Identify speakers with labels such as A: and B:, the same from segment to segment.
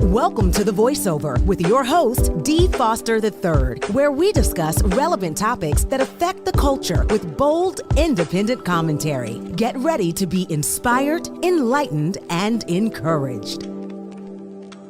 A: Welcome to The Voiceover with your host, Dee Foster III, where we discuss relevant topics that affect the culture with bold, independent commentary. Get ready to be inspired, enlightened, and encouraged.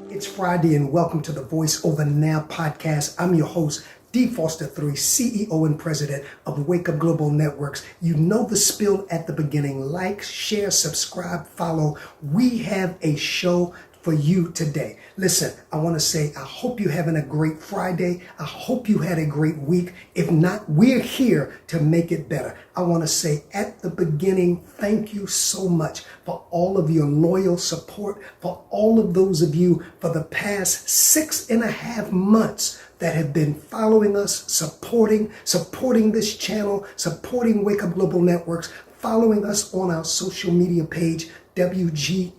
B: It's Friday and welcome to the Voiceover Now podcast. I'm your host, Dee Foster III, CEO and President of Wake Up Global Networks. You know the spill at the beginning. Like, share, subscribe, follow. We have a show for you today. Listen, I want to say I hope you're having a great Friday. I hope you had a great week. If not, we're here to make it better. I want to say at the beginning, thank you so much for all of your loyal support, for all of those of you for the past 6.5 months that have been following us, supporting this channel, supporting Wake Up Global Networks, following us on our social media page, WGNINC,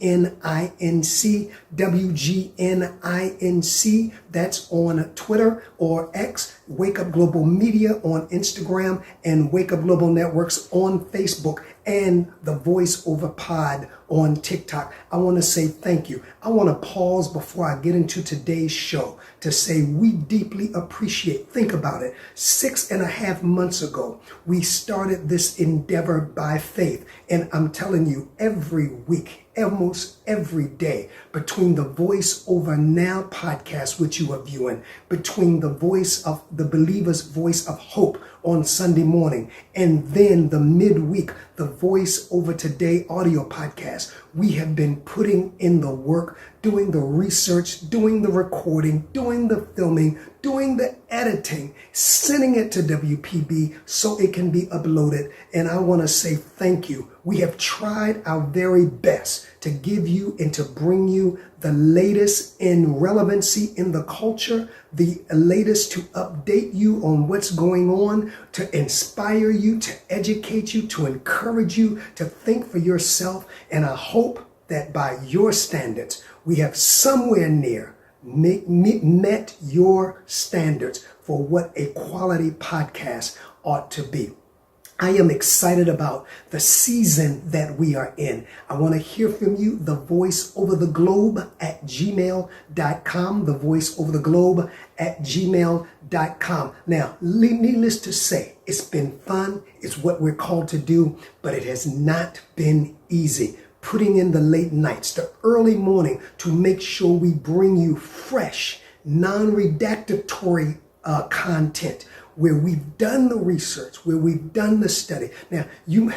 B: that's on Twitter or X, Wake Up Global Media on Instagram, and Wake Up Global Networks on Facebook, and the Voiceover Pod on TikTok. I want to say thank you. I want to pause before I get into today's show to say we deeply appreciate, think about it, 6.5 months ago, we started this endeavor by faith. And I'm telling you, every week, almost every day, between the Voiceover Now podcast, which you are viewing, between the Voice of the Believer's Voice of Hope on Sunday morning, and then the midweek, the Voiceover Today audio podcast, we have been putting in the work, doing the research, doing the recording, doing the filming, doing the editing, sending it to WPB so it can be uploaded. And I want to say thank you. We have tried our very best to give you and to bring you the latest in relevancy in the culture, the latest to update you on what's going on, to inspire you, to educate you, to encourage you, to think for yourself. And I hope that by your standards, we have somewhere near met your standards for what a quality podcast ought to be. I am excited about the season that we are in. I want to hear from you, the voiceovertheglobe at gmail.com, the voiceovertheglobe at gmail.com. Now, needless to say, it's been fun. It's what we're called to do, but it has not been easy. Putting in the late nights, the early morning to make sure we bring you fresh, non-redactatory content, where we've done the research, where we've done the study. Now, you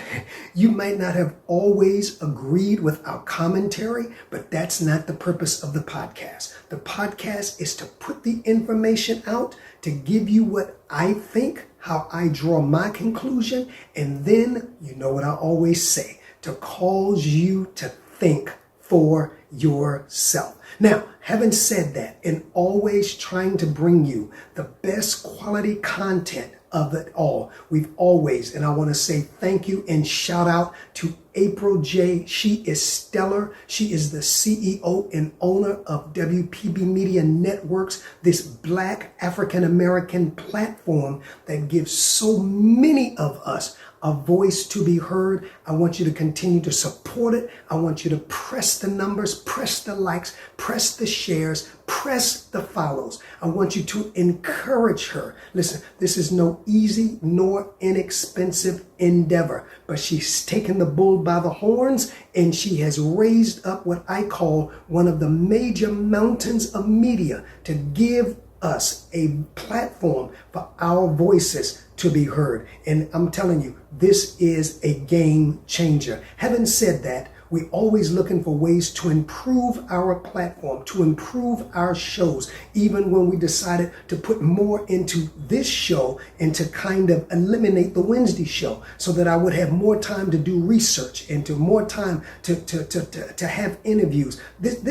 B: might not have always agreed with our commentary, but that's not the purpose of the podcast. The podcast is to put the information out, to give you what I think, how I draw my conclusion, and then, you know what I always say, to cause you to think for yourself. Now, having said that, and always trying to bring you the best quality content of it all, we've always, and I want to say thank you and shout out to April J. She is stellar. She is the CEO and owner of WPB Media Networks, this Black African-American platform that gives so many of us a voice to be heard. I want you to continue to support it. I want you to press the numbers, press the likes, press the shares, press the follows. I want you to encourage her. Listen, this is no easy nor inexpensive endeavor, but she's taken the bull by the horns and she has raised up what I call one of the major mountains of media to give us a platform for our voices to be heard. And I'm telling you, this is a game changer. Having said that, we're always looking for ways to improve our platform, to improve our shows, even when we decided to put more into this show and to kind of eliminate the Wednesday show so that I would have more time to do research and to more time to have interviews. Let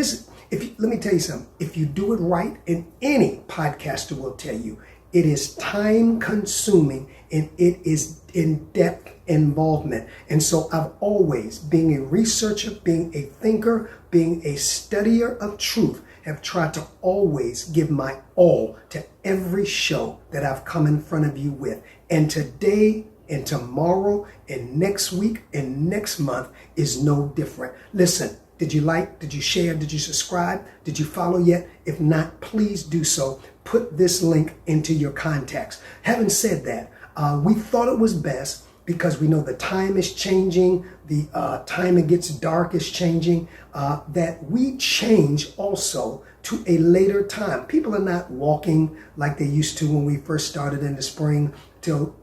B: me tell you something. If you do it right, and any podcaster will tell you, it is time consuming and it is in-depth involvement. And so I've always, being a researcher, being a thinker, being a studier of truth, have tried to always give my all to every show that I've come in front of you with. And today and tomorrow and next week and next month is no different. Listen, Did you like? Did you share? Did you subscribe? Did you follow yet? If not, please do so. Put this link into your contacts. Having said that, we thought it was best because we know the time is changing, the time it gets dark is changing, that we change also to a later time. People are not walking like they used to when we first started in the spring till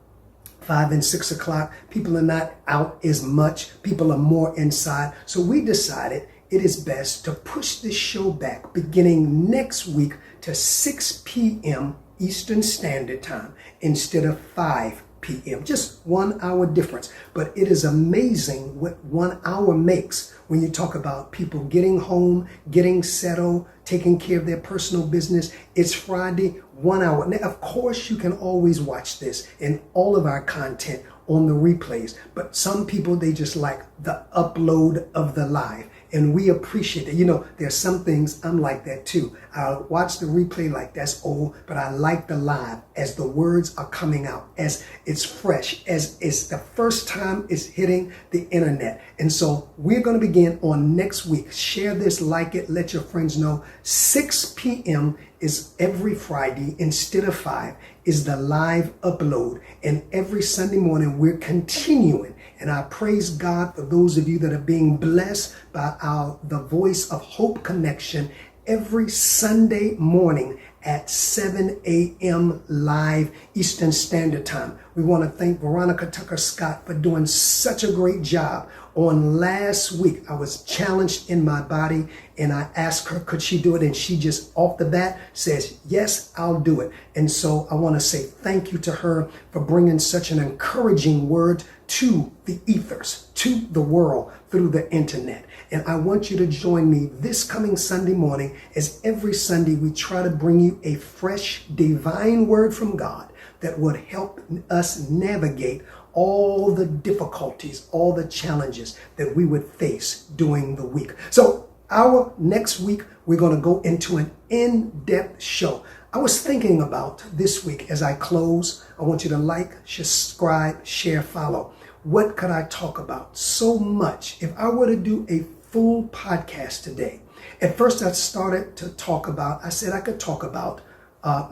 B: 5 and 6 o'clock. People are not out as much. People are more inside. So we decided it is best to push this show back beginning next week to 6 p.m. Eastern Standard Time instead of 5 p.m. Just 1 hour difference. But it is amazing what 1 hour makes when you talk about people getting home, getting settled, taking care of their personal business. It's Friday, 1 hour. Now, of course, you can always watch this and all of our content on the replays. But some people, they just like the upload of the live. And we appreciate it. You know, there's some things I'm like that too. I'll watch the replay like that's old, but I like the live as the words are coming out, as it's fresh, as it's the first time it's hitting the internet. And so we're going to begin on next week. Share this, like it, let your friends know. 6 p.m. is every Friday instead of 5 is the live upload. And every Sunday morning we're continuing. And I praise God for those of you that are being blessed by the Voice of Hope connection every Sunday morning at 7 a.m. live Eastern Standard Time. We want to thank Veronica Tucker Scott for doing such a great job. On last week, I was challenged in my body and I asked her, could she do it? And she just off the bat says, yes, I'll do it. And so I want to say thank you to her for bringing such an encouraging word to the ethers, to the world through the internet. And I want you to join me this coming Sunday morning, as every Sunday we try to bring you a fresh divine word from God that would help us navigate all the difficulties, all the challenges that we would face during the week. So our next week, we're going to go into an in-depth show. I was thinking about this week as I close. I want you to like, subscribe, share, follow. What could I talk about? So much. If I were to do a full podcast today, at first I started to talk about, I said I could talk about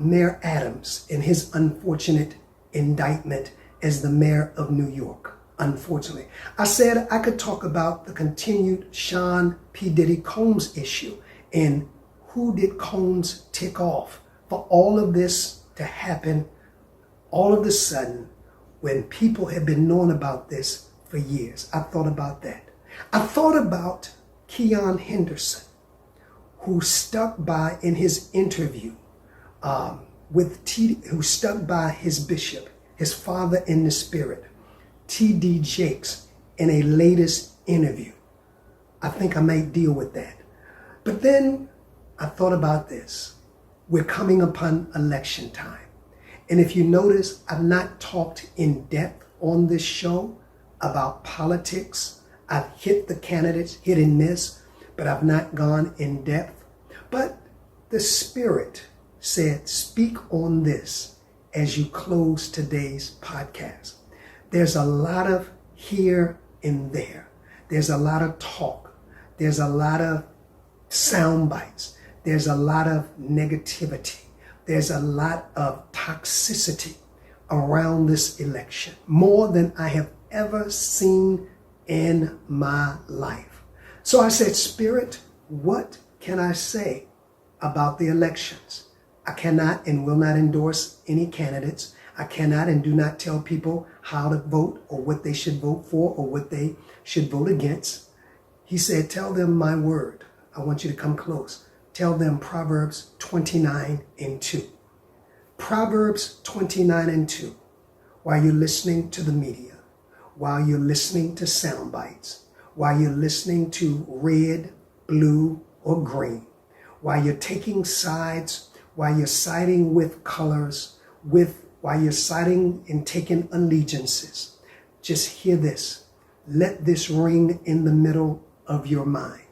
B: Mayor Adams and his unfortunate indictment as the mayor of New York, unfortunately. I said I could talk about the continued Sean P. Diddy Combs issue and who did Combs tick off for all of this to happen all of a sudden when people had been knowing about this for years. I thought about that. I thought about Keon Henderson, who stuck by in his interview who stuck by his bishop, his father in the spirit, T.D. Jakes, in a latest interview. I think I might deal with that. But then I thought about this. We're coming upon election time. And if you notice, I've not talked in depth on this show about politics. I've hit the candidates, hit and miss, but I've not gone in depth. But the Spirit said, speak on this as you close today's podcast. There's a lot of here and there. There's a lot of talk. There's a lot of sound bites. There's a lot of negativity. There's a lot of toxicity around this election, more than I have ever seen in my life. So I said, Spirit, what can I say about the elections? I cannot and will not endorse any candidates. I cannot and do not tell people how to vote or what they should vote for or what they should vote against. He said, tell them my word. I want you to come close. Tell them Proverbs 29:2. Proverbs 29:2. While you're listening to the media, while you're listening to sound bites, while you're listening to red, blue, or green, while you're taking sides, while you're siding with colors, while you're siding and taking allegiances, just hear this. Let this ring in the middle of your mind.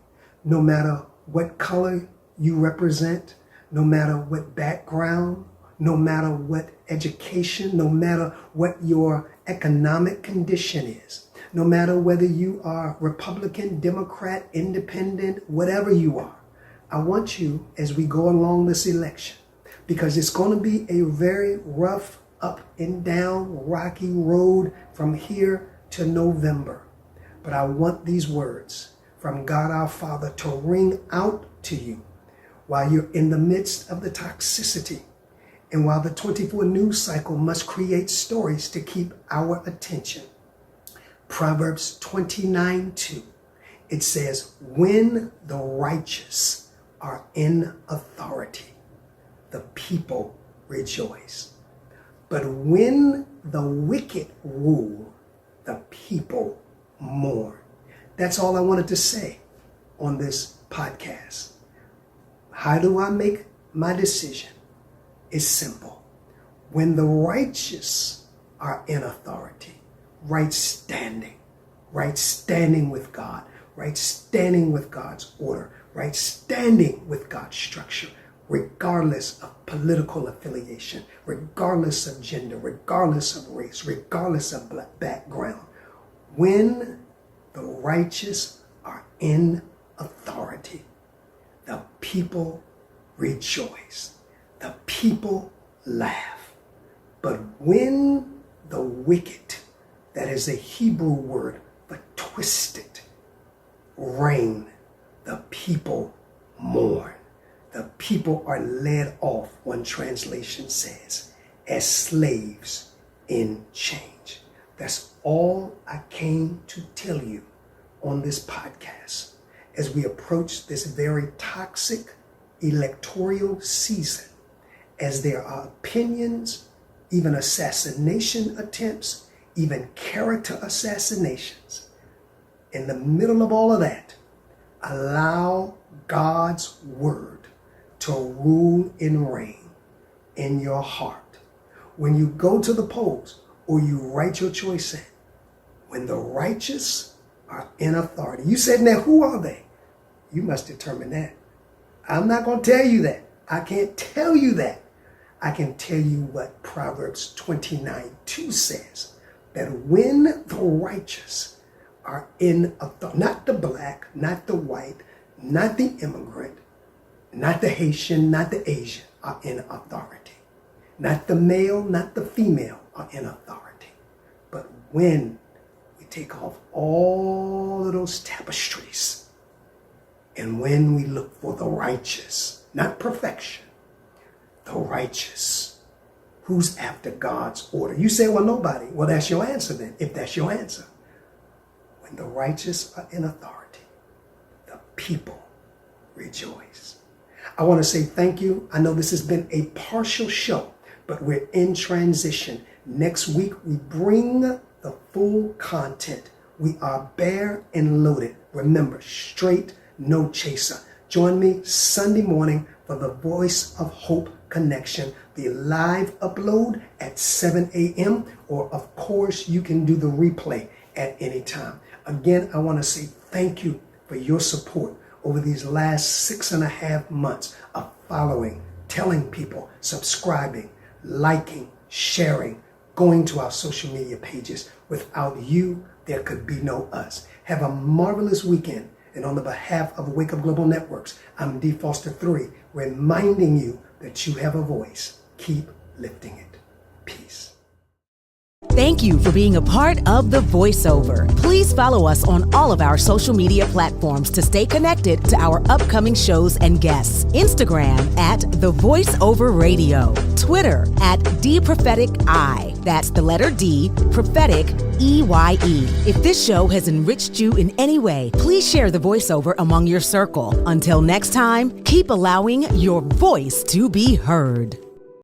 B: No matter what color you represent, no matter what background, no matter what education, no matter what your economic condition is, no matter whether you are Republican, Democrat, Independent, whatever you are. I want you, as we go along this election, because it's going to be a very rough, up and down, rocky road from here to November. But I want these words from God our Father to ring out to you while you're in the midst of the toxicity and while the 24 news cycle must create stories to keep our attention. Proverbs 29:2. It says, when the righteous are in authority, the people rejoice. But when the wicked rule, the people mourn. That's all I wanted to say on this podcast. How do I make my decision? It's simple. When the righteous are in authority, right standing with God, right standing with God's order, right standing with God's structure, regardless of political affiliation, regardless of gender, regardless of race, regardless of background. When the righteous are in authority, the people rejoice. The people laugh. But when the wicked, that is a Hebrew word for twisted, reign, the people mourn. The people are led off, one translation says, as slaves in change. That's all I came to tell you on this podcast as we approach this very toxic electoral season, as there are opinions, even assassination attempts, even character assassinations. In the middle of all of that, allow God's word to rule and reign in your heart. When you go to the polls or you write your choice in, when the righteous are in authority. You said, now who are they? You must determine that. I'm not going to tell you that. I can't tell you that. I can tell you what Proverbs 29:2 says, that when the righteous are in authority, not the black, not the white, not the immigrant, not the Haitian, not the Asian, are in authority. Not the male, not the female are in authority. But when we take off all of those tapestries, and when we look for the righteous, not perfection, the righteous, who's after God's order? You say, well, nobody. Well, that's your answer then, if that's your answer. When the righteous are in authority, the people rejoice. I want to say thank you. I know this has been a partial show, but we're in transition. Next week, we bring the full content. We are bare and loaded. Remember, straight, no chaser. Join me Sunday morning for the Voice of Hope Connection, the live upload at 7 a.m. or of course you can do the replay at any time. Again, I want to say thank you for your support over these last 6.5 months of following, telling people, subscribing, liking, sharing, going to our social media pages. Without you, there could be no us. Have a marvelous weekend. And on the behalf of Wake Up Global Networks, I'm D. Foster III, reminding you that you have a voice. Keep lifting it. Peace.
A: Thank you for being a part of The Voiceover. Please follow us on all of our social media platforms to stay connected to our upcoming shows and guests. Instagram at The Voiceover Radio. Twitter at DPropheticI. That's the letter D, prophetic, EYE. If this show has enriched you in any way, please share The Voiceover among your circle. Until next time, keep allowing your voice to be heard.